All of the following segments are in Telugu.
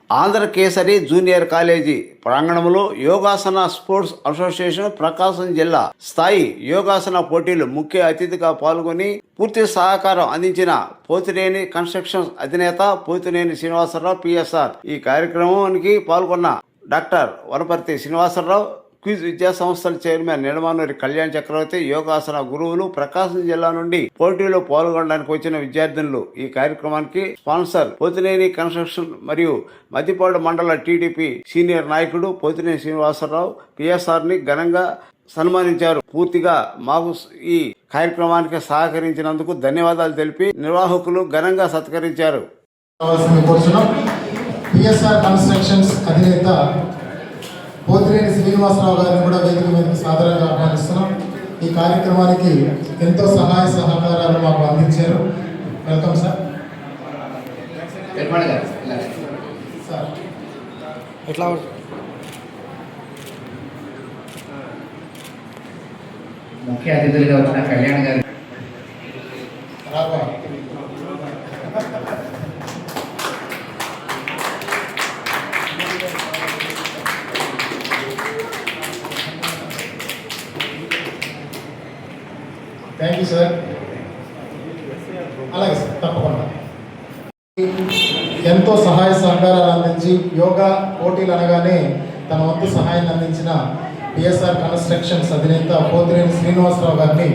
ఆంధ్ర కేసరి జూనియర్ కాలేజీ ప్రాంగణంలో యోగాసన స్పోర్ట్స్ అసోసియేషన్ ప్రకాశం జిల్లా స్థాయి యోగాసన పోటీలు ముఖ్య అతిథిగా పాల్గొని పూర్తి సహకారం అందించిన పోతినేని కన్స్ట్రక్షన్స్ అధినేత పోతినేని శ్రీనివాసరావు పిఎస్ఆర్. ఈ కార్యక్రమానికి పాల్గొన్న డాక్టర్ వనపర్తి శ్రీనివాసరావు, క్విజ్ విద్యా సంస్థల చైర్మన్ నిడమానూరి కళ్యాణ్ చక్రవర్తి, యోగాసన గురువులు, ప్రకాశం జిల్లా నుండి పోటీలో పాల్గొనడానికి వచ్చిన విద్యార్థులు. ఈ కార్యక్రమానికి స్పాన్సర్ పోతినేని కన్స్ట్రక్షన్ మరియు మద్దిపాడు మండల టీడీపీ సీనియర్ నాయకుడు పోతినేని శ్రీనివాసరావు పిఎస్ఆర్ ని ఘనంగా సన్మానించారు. పూర్తిగా మాకు ఈ కార్యక్రమానికి సహకరించినందుకు ధన్యవాదాలు తెలిపి నిర్వాహకులు ఘనంగా సత్కరించారు. పిఎస్ఆర్ కన్స్ట్రక్షన్స్ అధినేత పోతినేని శ్రీనివాసరావు గారిని కూడా వేదిక మీదకి సాదరంగా ఆహ్వానిస్తున్నాం. ఈ కార్యక్రమానికి ఎంతో సహాయ సహకారాలు మాకు అందించారు. Welcome sir. సార్ ఎట్లా ముఖ్య అతిథులుగా వచ్చిన కళ్యాణ్ గారు థ్యాంక్ యూ సార్. అలాగే సార్, తప్పకుండా. ఎంతో సహాయ సహకారాలు అందించి యోగా పోటీలు అనగానే తన వంతు సహాయాన్ని అందించిన పిఎస్ఆర్ కన్స్ట్రక్షన్స్ అధినేత పోతినేని శ్రీనివాసరావు గారిని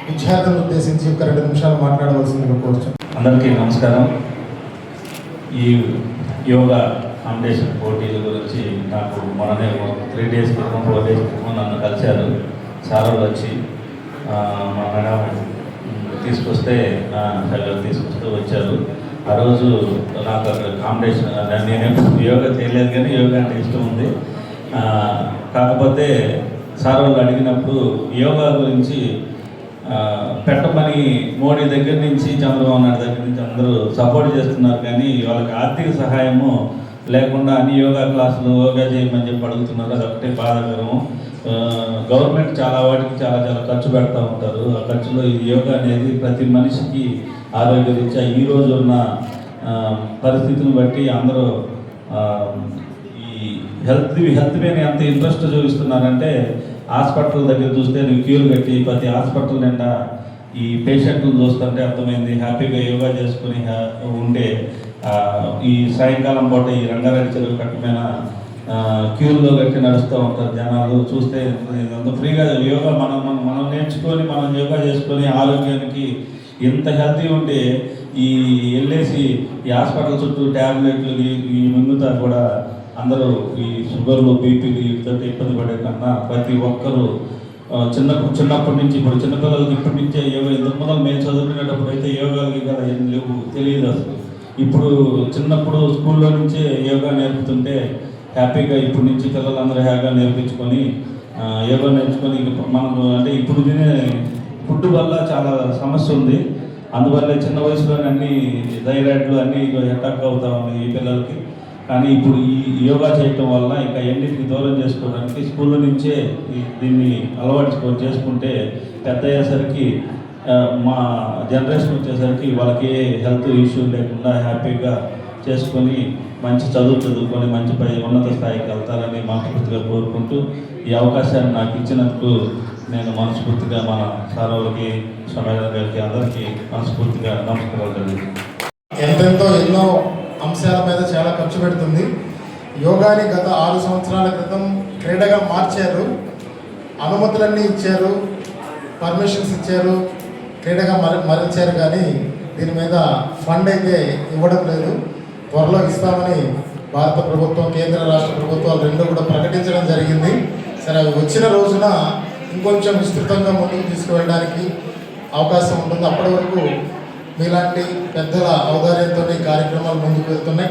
విద్యార్థులను ఉద్దేశించి ఒక 2 నిమిషాలు మాట్లాడవలసిందిగా కోరుచున్నాను. అందరికీ నమస్కారం. ఈ యోగా కాంపిటీషన్ పోటీల గురించి నాకు మొన్ననే 3 days క్రితం 4 days క్రితం నన్ను కలిశారు. సార్ వచ్చి మా మేడం తీసుకొస్తే వచ్చారు. ఆ రోజు నాకు అక్కడ కాంపిటీషన్, నేను యోగా చేయలేదు కానీ యోగా అంటే ఇష్టం ఉంది. కాకపోతే సార్ వాళ్ళు అడిగినప్పుడు యోగా గురించి పెట్టమని మోడీ దగ్గర నుంచి చంద్రబాబు నాయుడు దగ్గర నుంచి అందరూ సపోర్ట్ చేస్తున్నారు, కానీ వాళ్ళకి ఆర్థిక సహాయము లేకుండా అన్ని యోగా క్లాసులు యోగా చేయమని చెప్పి అడుగుతున్నారు. అది ఒకటే బాధాకరము. గవర్నమెంట్ చాలా వాటికి చాలా ఖర్చు పెడతా ఉంటారు. ఆ ఖర్చులో ఈ యోగా అనేది ప్రతి మనిషికి ఆరోగ్య రీత్యా ఈరోజు ఉన్న పరిస్థితిని బట్టి అందరూ ఈ హెల్త్ మీద ఎంత ఇంట్రెస్ట్ చూపిస్తున్నారంటే, హాస్పిటల్ దగ్గర చూస్తే నువ్వు క్యూలు కట్టి ప్రతి హాస్పిటల్ నిండా ఈ పేషెంట్లను చూస్తుంటే అర్థమైంది. హ్యాపీగా యోగా చేసుకుని ఉండే ఈ సాయంకాలం పూట ఈ రంగారెడ్డి చెరువు కట్టమైన క్యూల్లో కట్టి నడుస్తూ ఉంటారు జనాలు. చూస్తే అంత ఫ్రీగా యోగా మనం నేర్చుకొని మనం యోగా చేసుకొని ఆరోగ్యానికి ఎంత హెల్తీ ఉంటే ఈ వెళ్ళేసి ఈ హాస్పిటల్ చుట్టూ ట్యాబ్లెట్లు ఈ మింగుతా కూడా అందరూ ఈ షుగర్లు బీపీలు వీటితో ఇబ్బంది పడే కన్నా ప్రతి ఒక్కరూ చిన్నప్పటి నుంచి, ఇప్పుడు చిన్నపిల్లలకి ఇప్పటి నుంచే యోగా, ఇంతకు మొదలు మేము చదువుకునేటప్పుడు అయితే యోగాలకి కదా ఏం లేవు, తెలియదు అసలు. ఇప్పుడు చిన్నప్పుడు స్కూల్లో నుంచే యోగా నేర్పుతుంటే హ్యాపీగా ఇప్పటి నుంచి పిల్లలందరూ యోగా నేర్పించుకొని యోగా నేర్చుకొని మనకు అంటే ఇప్పుడు తినే ఫుడ్ వల్ల చాలా సమస్య ఉంది. అందువల్ల చిన్న వయసులోనే అన్ని థైరాయిడ్లు అన్నీ అటాక్ అవుతా ఉన్నాయి ఈ పిల్లలకి. కానీ ఇప్పుడు ఈ యోగా చేయటం వల్ల ఇంకా ఎన్నిటికి దూరం చేసుకోవడానికి స్కూల్ నుంచే దీన్ని అలవాటు చేసుకుంటే పెద్ద అయ్యేసరికి మా జనరేషన్ వచ్చేసరికి వాళ్ళకి ఏ హెల్త్ ఇష్యూ లేకుండా హ్యాపీగా చేసుకొని మంచి చదువుకొని మంచి ఉన్నత స్థాయికి వెళ్తారని మనస్ఫూర్తిగా కోరుకుంటూ ఈ అవకాశాన్ని నాకు ఇచ్చినందుకు నేను మనస్ఫూర్తిగా మన సార్ వాళ్ళకి, సమాజం గారికి, అందరికీ మనస్ఫూర్తిగా నమస్కారాలు తెలియజేస్తాను. ఎంతెంతో ఎన్నో అంశాల మీద చాలా ఖర్చు పెడుతుంది. యోగాని గత 6 సంవత్సరాల క్రితం క్రీడగా మార్చారు. అనుమతులన్నీ ఇచ్చారు, పర్మిషన్స్ ఇచ్చారు, క్రీడగా మరించారు. కానీ దీని మీద ఫండ్ అయితే ఇవ్వడం లేదు. త్వరలో ఇస్తామని భారత ప్రభుత్వం, కేంద్ర రాష్ట్ర ప్రభుత్వాలు 2 కూడా ప్రకటించడం జరిగింది. సరే, అవి వచ్చిన రోజున ఇంకొంచెం విస్తృతంగా ముందుకు తీసుకువెళ్ళడానికి అవకాశం ఉంటుంది. అప్పటి వరకు మీలాంటి పెద్దల ఔదార్యంతో ఈ కార్యక్రమాలు ముందుకు వెళ్తున్నాయి.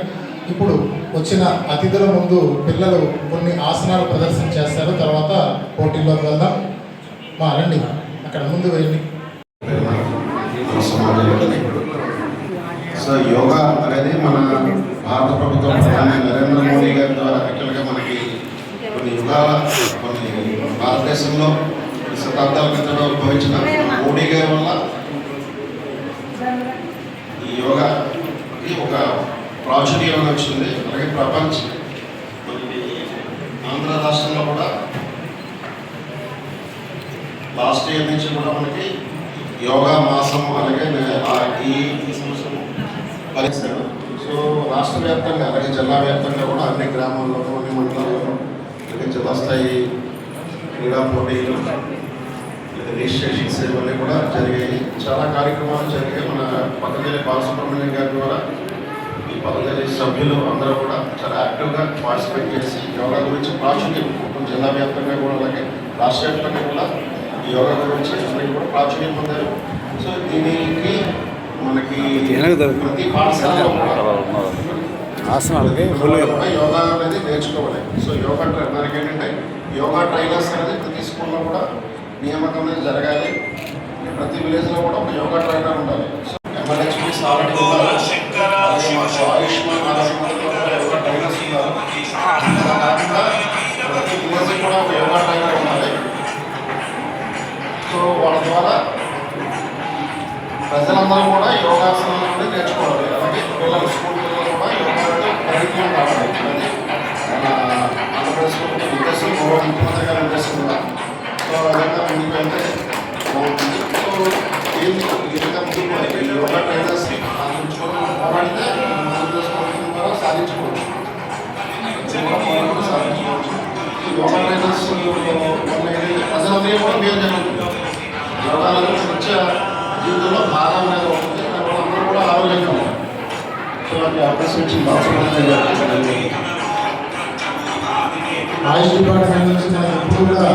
ఇప్పుడు వచ్చిన అతిథుల ముందు పిల్లలు కొన్ని ఆసనాలు ప్రదర్శన చేస్తారు. తర్వాత పోటీల్లోకి వెళ్దాం. మా రండి, అక్కడ ముందు వెళ్ళి. సో యోగా అనేది మన భారత ప్రభుత్వం నరేంద్ర మోడీ గారి ద్వారా యాక్చువల్గా మనకి కొన్ని యుగాల భారతదేశంలో శతాబ్దాల క్రితం ఉద్భవించిన మోడీ గారి వల్ల ఈ యోగాకి ఒక ప్రాచుర్యం వచ్చింది. అలాగే ప్రపంచ ఆంధ్ర రాష్ట్రంలో కూడా లాస్ట్ ఇయర్ నుంచి కూడా మనకి యోగా మాసం అలాగే ఈ సంవత్సరం కలిసారు. సో రాష్ట్ర వ్యాప్తంగా అలాగే జిల్లా వ్యాప్తంగా కూడా అన్ని గ్రామాల్లో అన్ని మండలాల్లో అలాగే జిల్లా స్థాయి క్రీడా పోటీలు రిజిస్ట్రేషన్స్ ఇవన్నీ కూడా జరిగాయి. చాలా కార్యక్రమాలు జరిగాయి. మన పతంజలి బాలసుబ్రహ్మణ్యం గారి ద్వారా ఈ పతంజలి సభ్యులు అందరూ కూడా చాలా యాక్టివ్గా పార్టిసిపేట్ చేసి యోగా గురించి ప్రాచుర్యం మొత్తం జిల్లా వ్యాప్తంగా కూడా అలాగే రాష్ట్ర వ్యాప్తంగా కూడా ఈ యోగా గురించి అందరికీ కూడా ప్రాచుర్యం పొందారు. సో దీనికి మనకి ప్రతి పాఠశాలలో కూడా యోగా అనేది నేర్చుకోవాలి. సో యోగా దానికి ఏంటంటే యోగా ట్రైనర్స్ అనేది ప్రతి స్కూల్లో కూడా నియామకం అనేది జరగాలి. ప్రతి విలేజ్లో కూడా ఒక యోగా ట్రైనర్ ఉండాలి. సో MLHPs ఆల్రెడీ ఉన్నారు. అలాగే మాకు ఆయుష్మాన్ ఆరోగ్యంలో కూడా యోగా ట్రైనర్స్ ఉన్నారు. అలా కాకుండా ప్రతి విలేజ్ కూడా ఒక యోగా ట్రైనర్ ఉండాలి. సో వాళ్ళ ద్వారా ప్రజలందరూ కూడా యోగాసనాలు అనేది నేర్చుకోవాలి. అలాగే పిల్లలు స్కూల్ పిల్లలు కూడా యోగా కరిక్యులం కావాలి. అది మన ఆంధ్రప్రదేశ్ ఉద్దేశం ముఖ్యమంత్రి గారి ఉద్దేశం కూడా. సో అదంతా ముందుకు వెళ్తే బాగుంటుంది. సో దీన్ని ఈ విధంగా ముందుకు యోగా ట్రైనర్స్ పోరాడితే ఆంధ్రప్రదేశ్ ప్రభుత్వం ద్వారా సాధించుకోవచ్చు. యోగా ట్రైనర్స్ ప్రజలందరూ కూడా మేలు జరుగుతుంది. యోగాలలో నిత్య జీవితంలో భాగం అనేది ఉంటుంది. దానివల్ల అందరూ కూడా ఆరోగ్యంగా ఉంటారు. సో అది అవకాశం ఇచ్చిన బాలసుబ్రహ్మణ్యం ఆయుష్ డిపార్ట్మెంట్ నుంచి మనకి ఎప్పుడు కూడా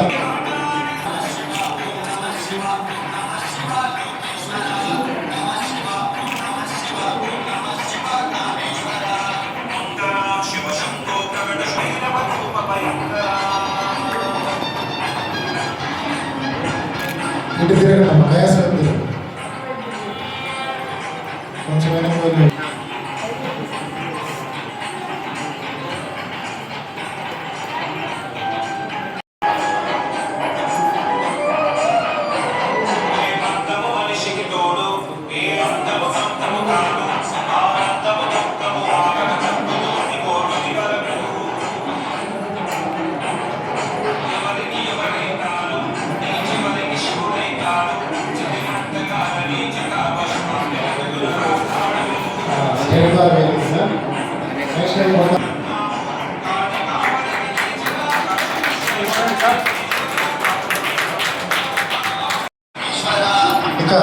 ఇటు తిరగడం ఆయాసం కొంచెం వెనక్కి వెళ్ళి ఇక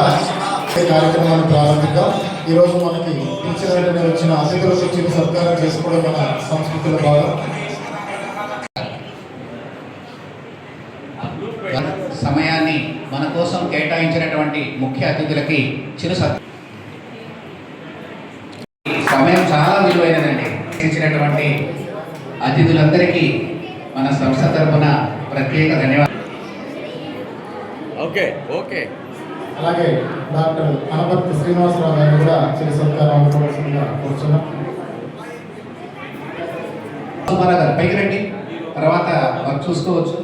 ఈ కార్యక్రమాన్ని ప్రారంభిద్దాం. ఈరోజు మనకి టీచర్ వెంటనే వచ్చిన అతిథులకు వచ్చిన సత్కారం చేసుకోవడం మన సంస్కృతిలో భాగం. సమయాన్ని మన కోసం కేటాయించినటువంటి ముఖ్య అతిథులకి చిరు సమయం చాలా విలువైనదండి. ఇచ్చినటువంటి అతిథులందరికీ మన సంస్థ తరఫున ప్రత్యేక ధన్యవాదాలు. ఓకే అలాగే డాక్టర్ అనపర్తి శ్రీనివాసరావు గారిని కూడా చిరు సత్కారం అనుకోవాల్సిందిగా కూర్చున్నాం. సుమారా గారు పైకి రండి, తర్వాత వర్క్ చూసుకోవచ్చు.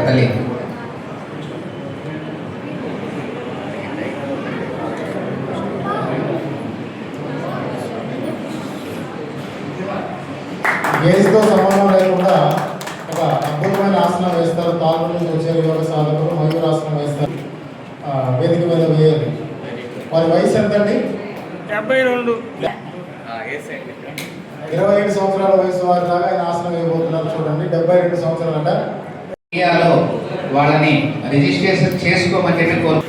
తల్లి ఏజ్తో సంబంధం లేకుండా ఒక అద్భుతమైన ఆసనం వేస్తారు. తాను నుంచి వచ్చే యోగ సాధకులు మయూరాసనం వేస్తారు. వేదిక మీద వేయాలి. వారి వయసు ఎంతండి? 72. 27 సంవత్సరాల వయసు వారి దాకా ఆయన ఆసనం వేయబోతున్నారు. చూడండి, 72 సంవత్సరాలంట. ఇండియాలో వాళ్ళని రిజిస్ట్రేషన్ చేసుకోమని చెప్పి చెప్పండి.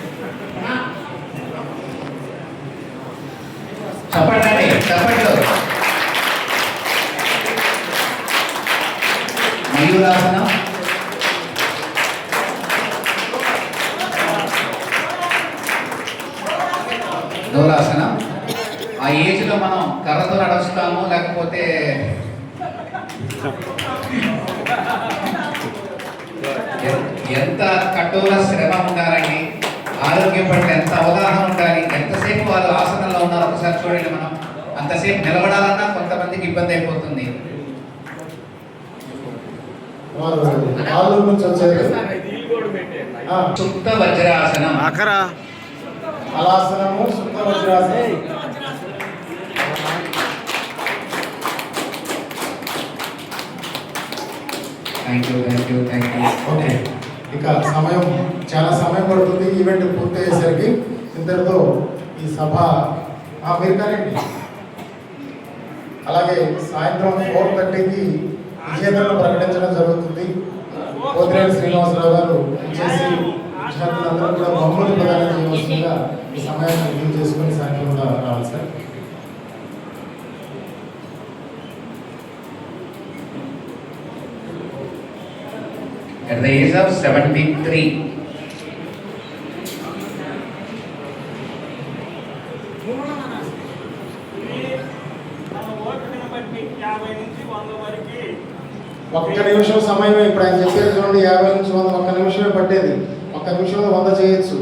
మయూరాసనం, దూరాసనం. ఆ ఏజ్లో మనం కర్రతో నడుస్తాము, లేకపోతే ఎంత కఠోర శ్రమ ఉండాలండి, ఆరోగ్యం పట్ల ఎంత అవగాహన ఉండాలి, ఎంతసేపు వాళ్ళు ఆసనంలో ఉన్నారు ఒకసారి ఒకసారి చూడండి. మనం అంతసేపు నిలబడాలన్నా కొంతమందికి ఇబ్బంది అయిపోతుంది. వారు ఆలూరు నుంచి వచ్చారు. సుప్త వజ్రాసనం. హలాసనము, సుప్త వజ్రాసనం. Thank you. ఓకే, ఇక సమయం చాలా సమయం పడుతుంది ఈవెంట్ పూర్తయ్యేసరికి. ఇంతటితో ఈ సభ మీరు కానండి. అలాగే సాయంత్రం 4:30కి విజేతలను ప్రకటించడం జరుగుతుంది. పోతిరేని శ్రీనివాసరావు గారు చేసి విద్యార్థులందరూ కూడా బహుమతి ప్రదానం చేయవలసిందిగా ఈ సమయాన్ని రిలీజ్ చేసుకుని సాయంత్రం కూడా రావాలి sir. At the age of 73, ఒక్క నిమిషం సమయమే. ఇప్పుడు ఆయన చెప్పేది చూడండి, 50 నుంచి 100 ఒక్క నిమిషమే పట్టేది. ఒక్క నిమిషంలో 100 చేయొచ్చు.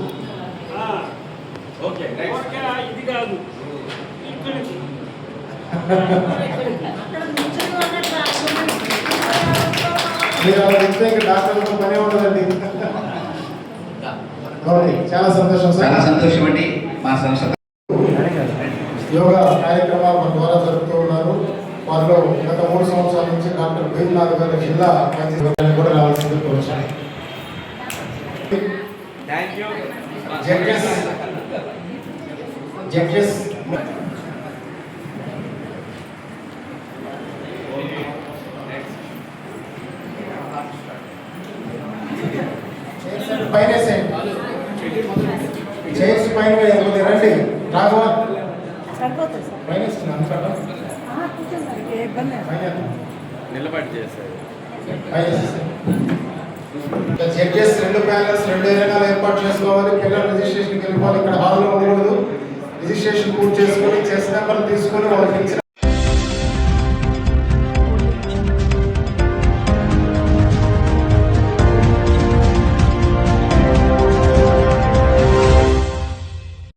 మీరు అలా చెప్తే ఇంకా డాక్టర్లతో పనే ఉండదండి. చాలా సంతోషం సార్. చాలా సంతోషం అండి. మా సంస్థ యోగా కార్యక్రమాలు మన ద్వారా జరుపుతూ ఉన్నారు. వారిలో గత 3 సంవత్సరాల నుంచి డాక్టర్ భీమ్నాథ్ గారి జిల్లా వైద్య కూడా రావాల్సింది కోరుచాను. జడ్జెస్ పైన చైర్స్ పైన రండి. రాఘవ పైన జడ్జెస్ 2 ప్యానల్స్ 2 ఏరియాలు ఏర్పాటు చేసుకోవాలి. పిల్లలు రిజిస్ట్రేషన్కి వెళ్ళిపోవాలి. ఇక్కడ హాల్లో ఉండకూడదు. రిజిస్ట్రేషన్ పూర్తి చేసుకొని చెస్ నెంబర్లు తీసుకొని వాళ్ళకి